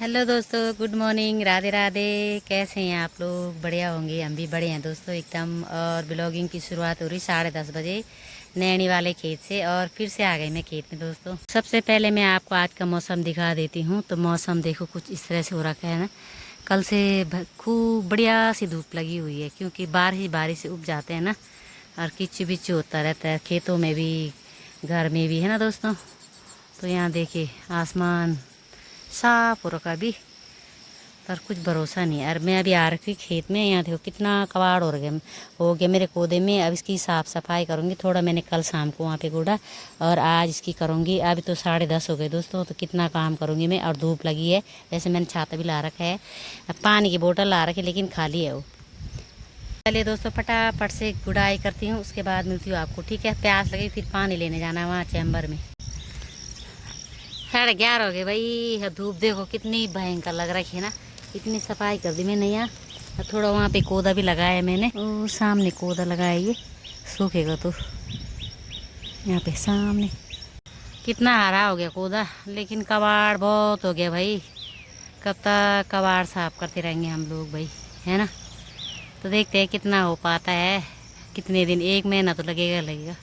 Hello दोस्तों, good morning, Radhe Radhe. कैसे हैं आप लोग? बढ़िया होंगे, हम भी बड़े हैं दोस्तों एकदम। और ब्लॉगिंग की शुरुआत हो रही 10:30 बजे नैनी वाले खेत से। और फिर से आ गई मैं खेत में दोस्तों। सबसे पहले मैं आपको आज का मौसम दिखा देती हूँ। तो मौसम देखो कुछ इस तरह से हो रखा है ना। कल से खूब बढ़िया सी धूप लगी हुई है, क्योंकि बारिश बारिश से उग जाते हैं ना। और किच बिच होता रहता है खेतों में भी, घर में भी, है ना दोस्तों। तो यहाँ देखिए आसमान साफ हो रखा अभी, पर कुछ भरोसा नहीं है। और मैं अभी आ रखी खेत में। यहाँ देखो कितना कबाड़ हो गया मेरे पौधे में। अब इसकी साफ़ सफाई करूँगी। थोड़ा मैंने कल शाम को वहाँ पे कूड़ा, और आज इसकी करूँगी। अभी तो 10:30 हो गए दोस्तों, तो कितना काम करूँगी मैं। और धूप लगी है, वैसे मैंने छाता भी ला रखा है, पानी की बोतल ला रखी है, लेकिन खाली है वो। चलिए दोस्तों, फटाफट से गुड़ाई करती हूँ, उसके बाद मिलती हूँ आपको, ठीक है। प्यास लगी, फिर पानी लेने जाना है वहाँ चैम्बर में। 11:30 हो गए भाई। धूप देखो कितनी भयंकर लग रही है ना। इतनी सफाई कर दी मैंने यहाँ। थोड़ा वहाँ पे कोदा भी लगाया है मैंने, वो सामने कोदा लगाया, ये सूखेगा तो। यहाँ पे सामने कितना हरा हो गया कोदा, लेकिन कबाड़ बहुत हो गया भाई। कब तक कबाड़ साफ करते रहेंगे हम लोग भाई, है ना। तो देखते हैं कितना हो पाता है, कितने दिन, 1 महीना तो लगेगा।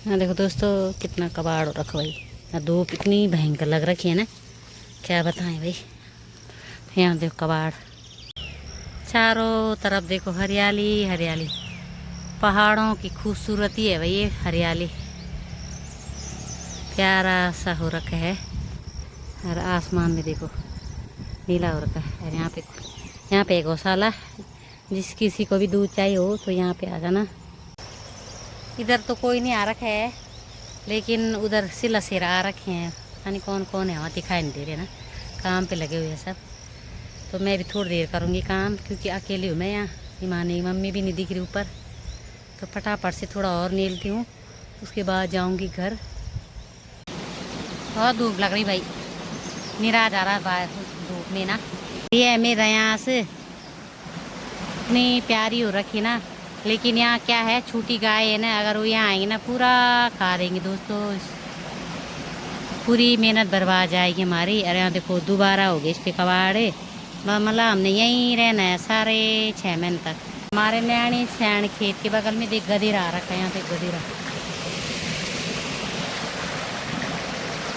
हाँ देखो दोस्तों, कितना कबाड़ हो रखा भाई। धूप इतनी भयंकर लग रखी है ना, क्या बताएं भाई। यहाँ देखो कबाड़, चारों तरफ देखो हरियाली हरियाली। पहाड़ों की खूबसूरती है भाई ये हरियाली, प्यारा सा हो रखा है। और आसमान में देखो नीला हो रखा है। और यहाँ पे एक गौशाला, जिस किसी को भी दूध चाहिए हो तो यहाँ पे आ जाना। इधर तो कोई नहीं आ रखा है, लेकिन उधर सिला सिरा आ रखे हैं। पता नहीं कौन कौन है, वहाँ दिखाई नहीं दे रहे ना, काम पे लगे हुए हैं सब। तो मैं भी थोड़ी देर करूँगी काम, क्योंकि अकेली हूँ मैं यहाँ। ईमानी मम्मी भी नहीं दिख रही ऊपर। तो फटाफट से थोड़ा और नीलती हूँ, उसके बाद जाऊँगी घर। बहुत धूप लग रही भाई, निरा जा रहा बाहर धूप में ना। ये मेरा यहाँ से इतनी प्यारी हो रखी ना, लेकिन यहाँ क्या है, छोटी गाय है ना, अगर वो यहाँ आएंगे ना पूरा खा देंगे दोस्तों। पूरी मेहनत बर्बाद जाएगी हमारी। अरे यहाँ देखो दोबारा हो गए इस पे कबाड़े। मतलब हमने यहीं रहना है सारे 6 महीने तक। हमारे नैनी सैन खेत के बगल में देख गधेरा आ रखा है। यहाँ पे गधेरा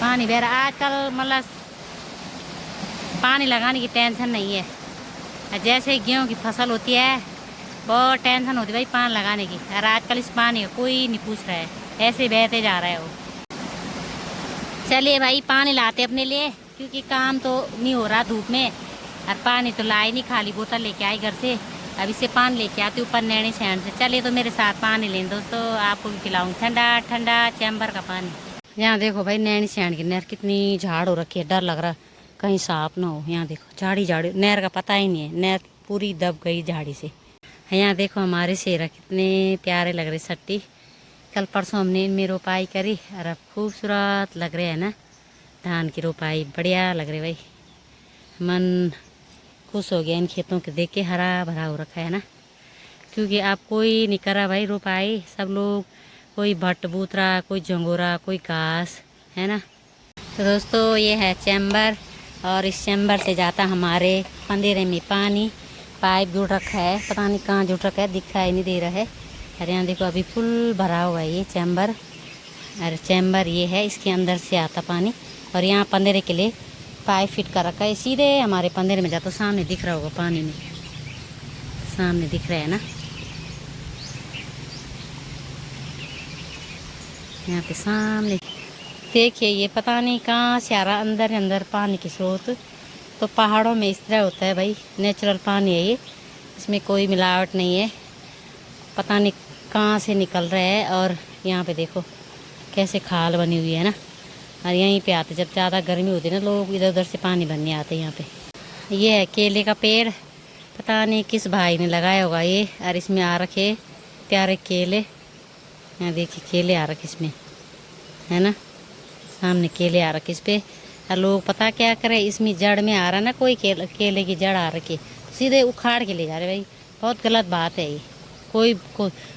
पानी बह रहा आजकल। मतलब पानी लगाने की टेंशन नहीं है। जैसे गेहूँ की फसल होती है, बहुत टेंशन होती है भाई पानी लगाने की। और आजकल इस पानी का कोई नहीं पूछ रहा है, ऐसे बहते जा रहा है वो। चलिए भाई पानी लाते अपने लिए, क्योंकि काम तो नहीं हो रहा धूप में। और पानी तो लाए नहीं, खाली बोतल लेके आई घर से। अब इससे पानी लेके आती ऊपर नैनी सैंड से। चलिए तो मेरे साथ पानी लें दोस्तों, आपको भी पिलाऊँ ठंडा ठंडा चैम्बर का पानी। यहाँ देखो भाई नैनी सैंड की नहर कितनी झाड़ हो रखी है, डर लग रहा कहीं सांप ना हो। यहाँ देखो झाड़ी झाड़ी, नहर का पता ही नहीं है, नहर पूरी दब गई झाड़ी से। यहाँ देखो हमारे शेरा कितने प्यारे लग रहे सट्टी। कल परसों हमने इनमें रोपाई करी, और अब खूबसूरत लग रहे हैं ना। धान की रोपाई बढ़िया लग रही भाई, मन खुश हो गया इन खेतों के देख के। हरा भरा हो रखा है ना, क्योंकि अब कोई नहीं करा भाई रोपाई। सब लोग, कोई भट्ट बूतरा, कोई झंगोरा, कोई घास, है ना। तो दोस्तों ये है चैम्बर, और इस चैम्बर से जाता हमारे पंदेरे में पानी। पाइप जुड़ रखा है, पता नहीं कहाँ जुड़ रखा है, दिखाई नहीं दे रहा है। और यहाँ देखो अभी फुल भरा हुआ है ये चैम्बर। और चैम्बर ये है, इसके अंदर से आता पानी। और यहाँ पंदेरे के लिए पाइप फिट कर रखा है, सीधे हमारे पंदेरे में जाता। सामने दिख रहा होगा पानी में, सामने दिख रहा है ना, यहाँ पे सामने देखिए। ये पता नहीं कहाँ से आ रहा, अंदर अंदर पानी की स्रोत। तो पहाड़ों में इस तरह होता है भाई, नेचुरल पानी है ये, इसमें कोई मिलावट नहीं है। पता नहीं कहाँ से निकल रहा है। और यहाँ पे देखो कैसे खाल बनी हुई है ना। और यहीं पे आते, जब ज़्यादा गर्मी होती है ना, लोग इधर उधर से पानी भरने आते हैं यहाँ पे। ये है केले का पेड़, पता नहीं किस भाई ने लगाया होगा ये। और इसमें आ रखे प्यारे केले, यहाँ देखिए केले आ रखे इसमें, है ना। सामने केले आ रखे इस पे। और लोग पता क्या करें, इसमें जड़ में आ रहा ना कोई केले की जड़ आ रखी, सीधे उखाड़ के ले जा रहे भाई। बहुत गलत बात है ये। कोई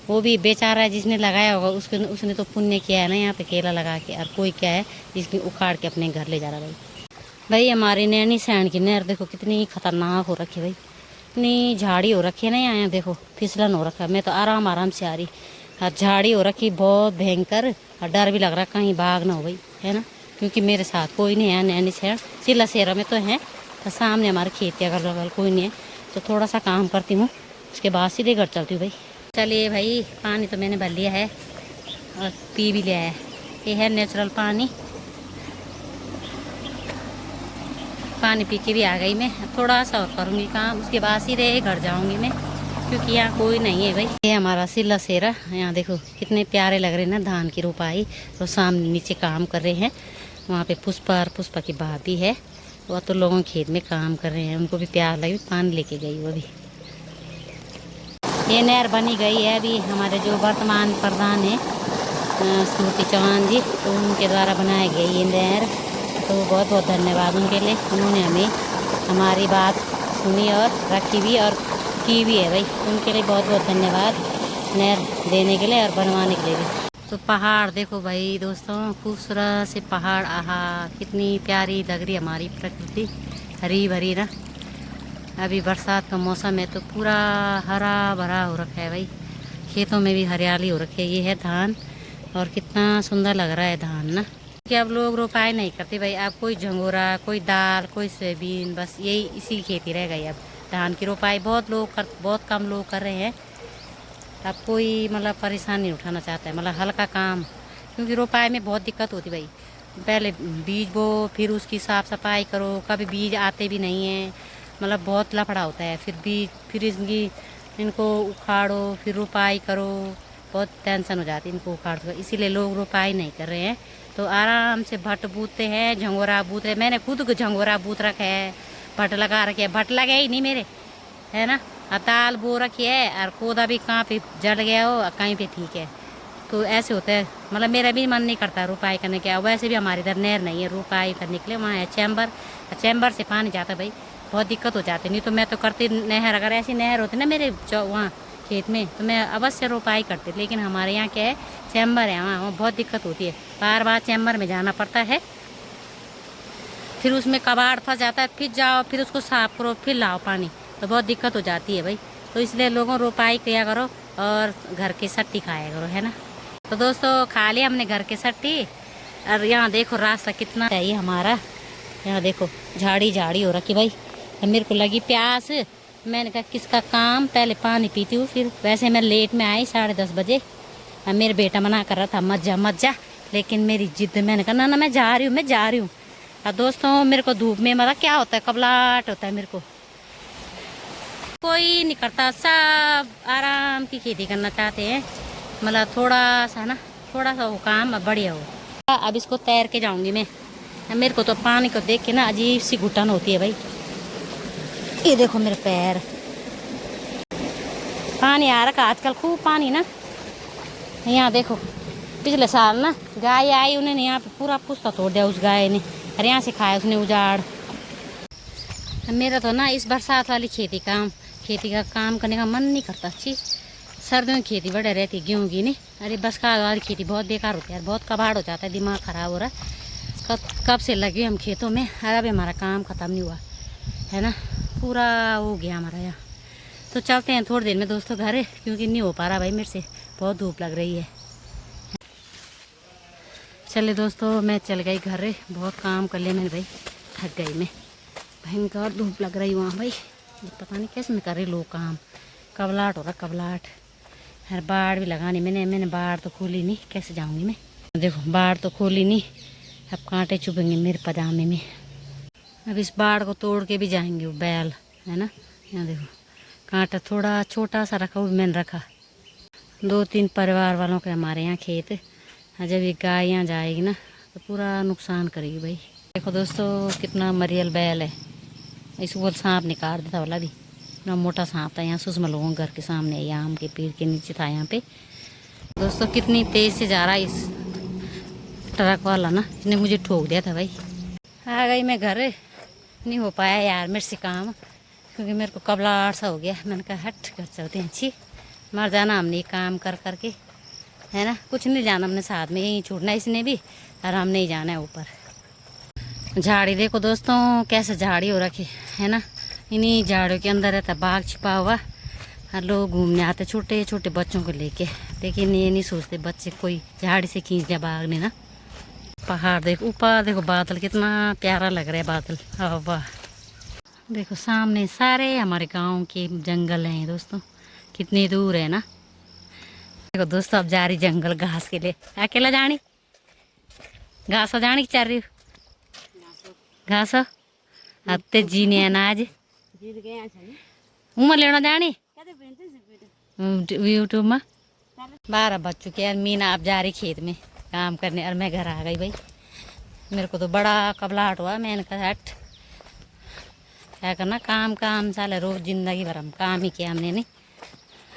वो भी बेचारा है जिसने लगाया होगा, उसने तो पुण्य किया है ना यहाँ पे केला लगा के। और कोई क्या है जिसने उखाड़ के अपने घर ले जा रहा भाई। भाई हमारी नैनी सैंड की नहर देखो कितनी खतरनाक हो रखी है भाई। इतनी झाड़ी हो रखी है ना यहाँ, देखो फिसलन हो रखा है। मैं तो आराम से आ रही, और झाड़ी हो रखी बहुत भयंकर। और डर भी लग रहा कहीं भाग ना हो भाई, है ना, क्योंकि मेरे साथ कोई नहीं है। नैनी सैंड सिला सेरा में तो है, तो सामने हमारे खेत के अगल बगल कोई नहीं है। तो थोड़ा सा काम करती हूँ, उसके बाद सीधे घर चलती हूँ भाई। चलिए भाई, पानी तो मैंने भर लिया है और पी भी लिया है। ये है नेचुरल पानी। पानी पी के भी आ गई मैं। थोड़ा सा और करूँगी काम, उसके बाद सीधे घर जाऊँगी मैं, क्योंकि यहाँ कोई नहीं है भाई। ये हमारा सिला सेरा, यहाँ देखो कितने प्यारे लग रहे हैं ना धान की रोपाई। तो सामने नीचे काम कर रहे हैं, वहाँ पे पुष्पा और पुष्पा की भाभी है, वह तो लोगों खेत में काम कर रहे हैं। उनको भी प्यार लगी, पानी लेके गई वो भी। ये नहर बनी गई है अभी हमारे जो वर्तमान प्रधान है स्मृति चौहान जी, तो उनके द्वारा बनाई गई ये नहर। तो बहुत बहुत धन्यवाद उनके लिए, उन्होंने हमें हमारी बात सुनी और रखी भी और की भी है भाई। उनके लिए बहुत बहुत धन्यवाद नहर देने के लिए और बनवाने के लिए भी। तो पहाड़ देखो भाई दोस्तों, खूबसूरत से पहाड़। आहा, कितनी प्यारी लग रही हमारी प्रकृति, हरी भरी ना। अभी बरसात का मौसम है तो पूरा हरा भरा हो रखा है भाई। खेतों में भी हरियाली हो रखी है। ये है धान, और कितना सुंदर लग रहा है धान ना। कि अब लोग रोपाई नहीं करते भाई। अब कोई झंगोरा, कोई दाल, कोई सोयाबीन, बस यही इसी की खेती रह गई। अब धान की रोपाई बहुत कम लोग कर रहे हैं। अब कोई मतलब परेशानी उठाना चाहता है, मतलब हल्का काम, क्योंकि रोपाई में बहुत दिक्कत होती भाई। पहले बीज बो, फिर उसकी साफ़ सफाई करो, कभी बीज आते भी नहीं हैं, मतलब बहुत लफड़ा होता है। फिर बीज, फिर इनको उखाड़ो, फिर रोपाई करो, बहुत टेंशन हो जाती है इनको उखाड़ कर। इसीलिए लोग रोपाई नहीं कर रहे हैं। तो आराम से भट्ट बूते हैं, झंगोरा बूत रहे। मैंने खुद को झंगोरा बूत रखा है, भट्ट लगा रखे है। भट्ट लगे ही नहीं मेरे, है ना। दाल बो रखी है, और कोदा भी कहाँ पे जल गया हो, कहीं पे ठीक है। तो ऐसे होता है, मतलब मेरा भी मन नहीं करता रोपाई करने के। वैसे भी हमारे इधर नहर नहीं है रोपाई करने के लिए, वहाँ है चैम्बर से पानी जाता भाई, बहुत दिक्कत हो जाती। नहीं तो मैं तो करती नहर, अगर ऐसी नहर होती ना मेरे वहाँ खेत में, तो मैं अवश्य रोपाई करती। लेकिन हमारे यहाँ क्या है, चैम्बर है, वहाँ बहुत दिक्कत होती है। बार बार चैम्बर में जाना पड़ता है, फिर उसमें कबाड़ फंस जाता है, फिर जाओ, फिर उसको साफ करो, फिर लाओ पानी, तो बहुत दिक्कत हो जाती है भाई। तो इसलिए लोगों रोपाई किया करो और घर की सट्टी खाया करो, है ना। तो दोस्तों, खा लिया हमने घर की सट्टी। और यहाँ देखो रास्ता कितना चाहिए हमारा, यहाँ देखो झाड़ी झाड़ी हो रखी भाई। मेरे को लगी प्यास, मैंने कहा किसका काम, पहले पानी पीती हूँ। फिर वैसे मैं लेट में आई 10:30 बजे। अब मेरे बेटा मना कर रहा था मत जा, लेकिन मेरी जिद, मैंने कहा ना मैं जा रही हूँ। और दोस्तों, मेरे को धूप में मतलब क्या होता है, कबलाहट होता है मेरे को। कोई नहीं करता, सब आराम की खेती करना चाहते हैं, मतलब थोड़ा सा वो काम बढ़िया हो। अब इसको तैर के जाऊंगी मैं। मेरे को तो पानी को देख के ना अजीब सी घुटन होती है भाई। ये देखो मेरे पैर, पानी आ रखा आजकल, खूब पानी ना। यहाँ देखो, पिछले साल ना गाय आई, उन्होंने यहाँ पे पूरा पुस्ता तोड़ दिया उस गाय ने, और यहाँ से खाया उसने उजाड़। मेरा तो ना इस बरसात वाली खेती का काम करने का मन नहीं करता। अच्छी सर्दियों में खेती बढ़िया रहती है, गेहूँ की नहीं। अरे बरसात वाली खेती बहुत बेकार होती है यार, बहुत कबाड़ हो जाता है, दिमाग ख़राब हो रहा है। कब से लगे हम खेतों में, और अभी हमारा काम ख़त्म नहीं हुआ है ना, पूरा हो गया हमारा यहाँ। तो चलते हैं थोड़ी देर में दोस्तों घर, क्योंकि नहीं हो पा रहा भाई मेरे से, बहुत धूप लग रही है। चले दोस्तों, मैं चल गई घर, बहुत काम कर लिया मैंने भाई, थक गई मैं। भयंकर धूप लग रही वहाँ भाई, पता नहीं कैसे मैं कर रही लोग काम, कबलाहट हो रहा कबलाहट। यार बाढ़ भी लगानी मैंने बाढ़ तो खोली नहीं, कैसे जाऊँगी मैं। देखो बाढ़ तो खोली नहीं, अब कांटे चुभेंगे मेरे पजामे में। अब इस बाढ़ को तोड़ के भी जाएंगे वो बैल, है ना। यहाँ देखो कांटा थोड़ा छोटा सा रखा, वो भी मैंने रखा। 2-3 परिवार वालों के हमारे यहाँ खेत, जब ये गाय यहाँ जाएगी ना तो पूरा नुकसान करेगी भाई। देखो दोस्तों, कितना मरियल बैल है। इसको बोल सांप ने काट देता वाला भी, इतना मोटा सांप था। यहाँ सुषमा लोगों के घर के सामने, यहाँ आम के पेड़ के नीचे था यहाँ पे। दोस्तों कितनी तेज़ से जा रहा है इस ट्रक वाला ना, इसने मुझे ठोक दिया था भाई। आ गई मैं घर, नहीं हो पाया यार मेरे से काम, क्योंकि मेरे को कबलाहट सा हो गया। मैंने कहा हट कर चलते हैं, अच्छी मर जाना हमने ये काम कर करके, है ना। कुछ नहीं जाना हमने, साथ में यहीं छूटना इसने भी, और हम नहीं जाना है ऊपर। झाड़ी देखो दोस्तों कैसे झाड़ी हो रखी है ना। इन्हीं झाड़ियों के अंदर रहता बाघ छिपा हुआ, और लोग घूमने आते छोटे छोटे बच्चों को लेके। लेकिन ये नहीं सोचते बच्चे कोई झाड़ी से खींच दिया बाघ ने ना। पहाड़ देखो, ऊपर देखो बादल कितना प्यारा लग रहा है बादल। वाह देखो सामने सारे हमारे गांव के जंगल हैं दोस्तों, कितनी दूर है ना। देखो दोस्तों अब जा रही जंगल घास के लिए। अकेला जानी घास जानी चल रही घास अत्ते जी ने अनाज उमर लेना जानी यूट्यूब में। 12 बज चुके हैं। मीना अब जा रही खेत में काम करने, और मैं घर आ गई भाई। मेरे को तो बड़ा कबलाहट हुआ। मैंने कहा हट क्या करना, काम काम साले रोज जिंदगी भर हम काम ही किया हमने, नहीं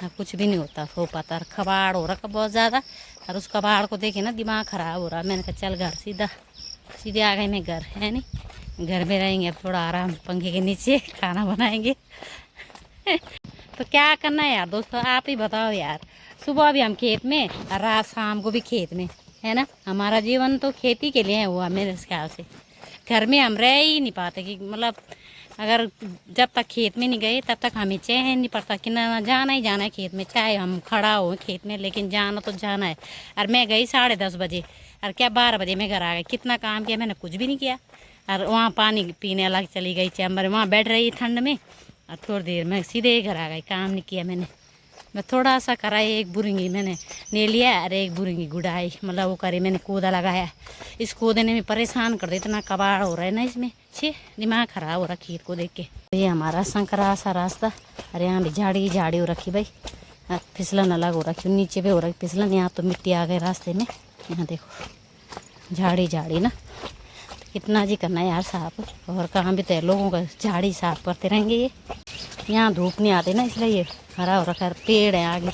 हाँ, कुछ भी नहीं होता हो पाता। कबाड़ हो रहा बहुत ज़्यादा, और उस कबाड़ को देखे ना दिमाग ख़राब हो रहा। मैंने कहा चल घर सीधे आ गई मैं घर, है नहीं। घर में रहेंगे अब थोड़ा आराम, पंखे के नीचे खाना बनाएंगे। तो क्या करना है यार दोस्तों, आप ही बताओ यार। सुबह भी हम खेत में और रात शाम को भी खेत में, है ना। हमारा जीवन तो खेती के लिए हुआ मेरे ख्याल से। घर में हम रह ही नहीं पाते कि मतलब अगर जब तक खेत में नहीं गए तब तक हमें चैन नहीं पड़ता कि ना जाना ही जाना है खेत में, चाहे हम खड़ा हो खेत में, लेकिन जाना तो जाना है। और मैं गई 10:30 बजे, और क्या 12 बजे मैं घर आ गई। कितना काम किया मैंने, कुछ भी नहीं किया। और वहाँ पानी पीने अलग चली गई चैम्बर, वहाँ बैठ रही ठंड में, और थोड़ी देर में सीधे घर आ गई। काम नहीं किया मैंने। मैं थोड़ा सा करा, एक बुरंगी मैंने ले लिया, और एक बुरंगी गुड़ाई, मतलब वो करे मैंने कूदा लगाया। इस कूदने में परेशान कर दे, इतना कबाड़ हो रहा है ना इसमें, छे दिमाग खराब हो रहा खेत को देख के। ये हमारा संकरा सा रास्ता, और यहाँ भी झाड़ी झाड़ी हो रखी भाई, फिसलन अलग हो रखी, नीचे भी हो रखी फिसलन। यहाँ तो मिट्टी आ गई रास्ते में, यहाँ देखो झाड़ी झाड़ी ना। कितना जी करना है यार साफ, और काम भी तो है लोगों का, झाड़ी साफ करते रहेंगे। ये यहाँ धूप नहीं आती ना, इसलिए ये हरा हो रखा है। पेड़ है आगे,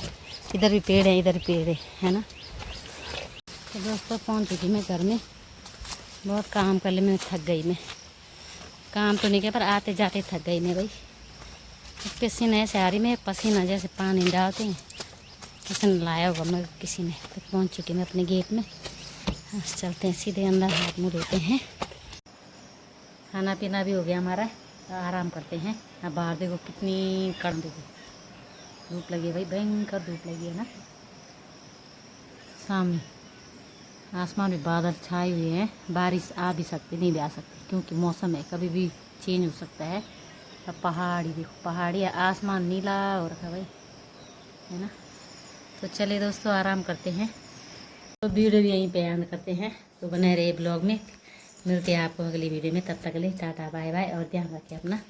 इधर भी पेड़ है, इधर भी पेड़ है ना। तो दोस्तों पहुँच चुकी मैं घर में। बहुत काम कर लिया, मैं थक गई। मैं काम तो नहीं किया पर आते जाते थक गई मैं भाई। पसीना ऐसे आ रही, मैं पसीना जैसे पानी डालते हैं, पसीना लाया होगा मैं किसी ने। तो पहुँच चुकी मैं अपने गेट में। चलते हैं सीधे अंदर, हाथ मुँह धोते हैं। खाना पीना भी हो गया हमारा, तो आराम करते हैं। अब बाहर देखो कितनी कड़क देखो धूप लगी है भाई, भयंकर धूप लगी है ना। सामने आसमान में बादल छाए हुए हैं, बारिश आ भी सकती नहीं भी आ सकती, क्योंकि मौसम है कभी भी चेंज हो सकता है। अब पहाड़ी देखो, पहाड़ी आसमान नीला हो रखा भाई, है ना। तो चलिए दोस्तों आराम करते हैं। तो वीडियो भी यहीं पे एंड करते हैं। तो बने रहे ब्लॉग में, मिलते हैं आपको अगली वीडियो में। तब तक के लिए टाटा बाय बाय, और ध्यान रखें अपना।